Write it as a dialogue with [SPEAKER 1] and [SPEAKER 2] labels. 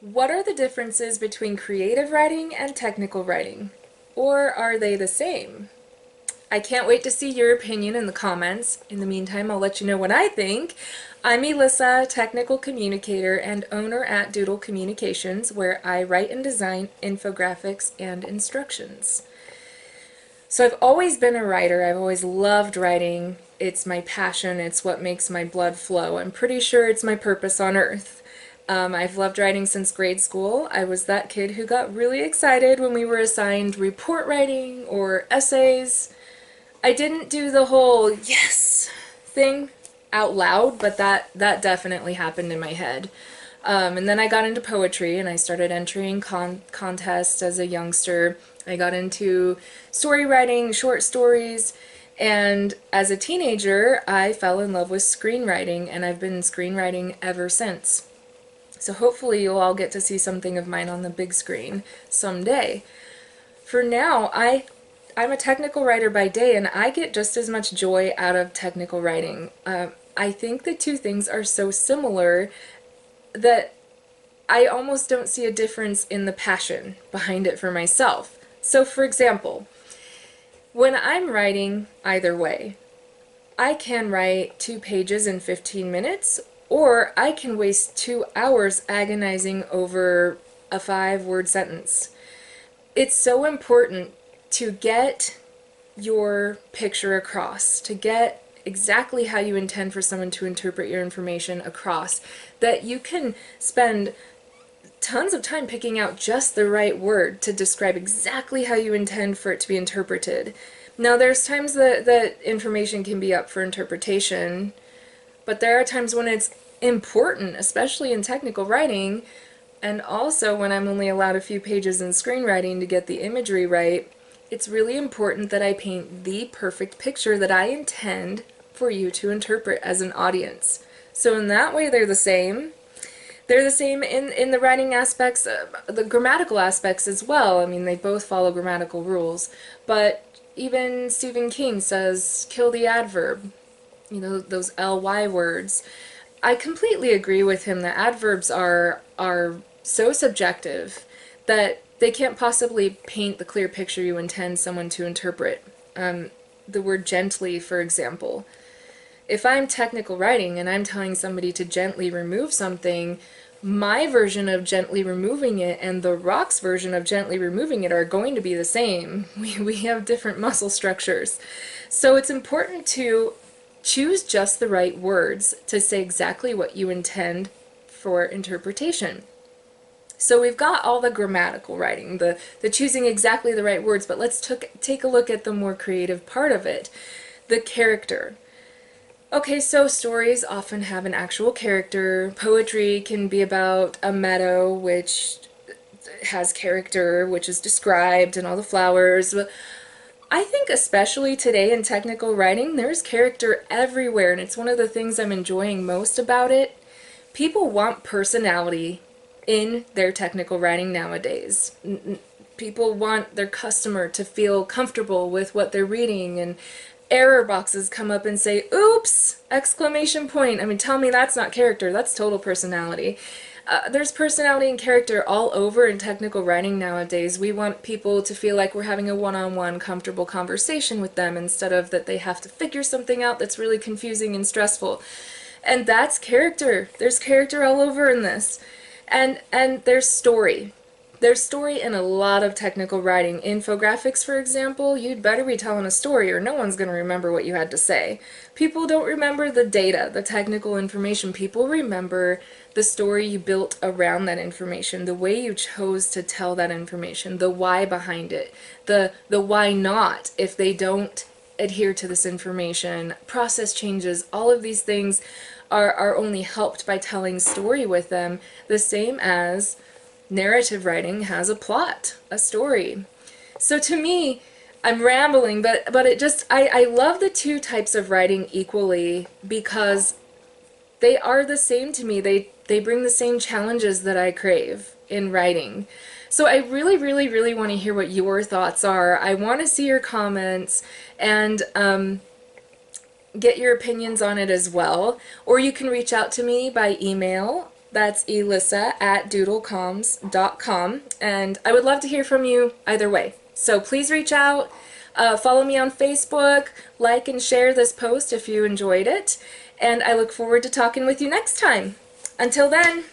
[SPEAKER 1] What are the differences between creative writing and technical writing? Or are they the same? I can't wait to see your opinion in the comments. In the meantime, I'll let you know what I think. I'm Elissa, technical communicator and owner at Doodle Communications, where I write and design infographics and instructions. So I've always been a writer. I've always loved writing. It's my passion. It's what makes my blood flow. I'm pretty sure it's my purpose on earth. I've loved writing since grade school. I was that kid who got really excited when we were assigned report writing or essays. I didn't do the whole yes thing out loud, but that definitely happened in my head. And then I got into poetry and I started entering contests as a youngster. I got into story writing, short stories, and as a teenager I fell in love with screenwriting, and I've been screenwriting ever since. So hopefully you'll all get to see something of mine on the big screen someday. For now, I'm a technical writer by day, and I get just as much joy out of technical writing. I think the two things are so similar that I almost don't see a difference in the passion behind it for myself. So for example, when I'm writing either way, I can write 2 pages in 15 minutes, or I can waste 2 hours agonizing over a 5-word sentence. It's so important to get your picture across, to get exactly how you intend for someone to interpret your information across, that you can spend tons of time picking out just the right word to describe exactly how you intend for it to be interpreted. Now, there's times that information can be up for interpretation, but there are times when it's important, especially in technical writing, and also when I'm only allowed a few pages in screenwriting to get the imagery right. It's really important that I paint the perfect picture that I intend for you to interpret as an audience. So in that way they're the same. They're the same in the writing aspects, the grammatical aspects as well. I mean, they both follow grammatical rules, but even Stephen King says, kill the adverb, you know, those ly words. I completely agree with him that adverbs are so subjective that they can't possibly paint the clear picture you intend someone to interpret. The word gently, for example. If I'm technical writing and I'm telling somebody to gently remove something, my version of gently removing it and the rock's version of gently removing it are going to be the same. We have different muscle structures. So it's important to choose just the right words to say exactly what you intend for interpretation. So we've got all the grammatical writing, the choosing exactly the right words, but let's take a look at the more creative part of it, the character. Okay, so stories often have an actual character. Poetry can be about a meadow, which has character, which is described, and all the flowers. But I think especially today in technical writing, there's character everywhere, and it's one of the things I'm enjoying most about it. People want personality in their technical writing nowadays. People want their customer to feel comfortable with what they're reading, and error boxes come up and say, oops! Exclamation point. I mean, tell me that's not character, that's total personality. There's personality and character all over in technical writing nowadays. We want people to feel like we're having a one-on-one comfortable conversation with them instead of that they have to figure something out that's really confusing and stressful. And that's character. There's character all over in this. And there's story. There's story in a lot of technical writing. Infographics, for example, you'd better be telling a story or no one's going to remember what you had to say. People don't remember the data, the technical information. People remember the story you built around that information, the way you chose to tell that information, the why behind it, the why not if they don't adhere to this information, process changes, all of these things are only helped by telling story with them, the same as narrative writing has a plot, a story. So to me, I'm rambling, but it just, I love the two types of writing equally because they are the same to me. They bring the same challenges that I crave in writing. So I really, really, really want to hear what your thoughts are. I want to see your comments and get your opinions on it as well. Or you can reach out to me by email That's Elissa at doodlecoms.com, and I would love to hear from you either way. So please reach out, follow me on Facebook, like and share this post if you enjoyed it, and I look forward to talking with you next time. Until then,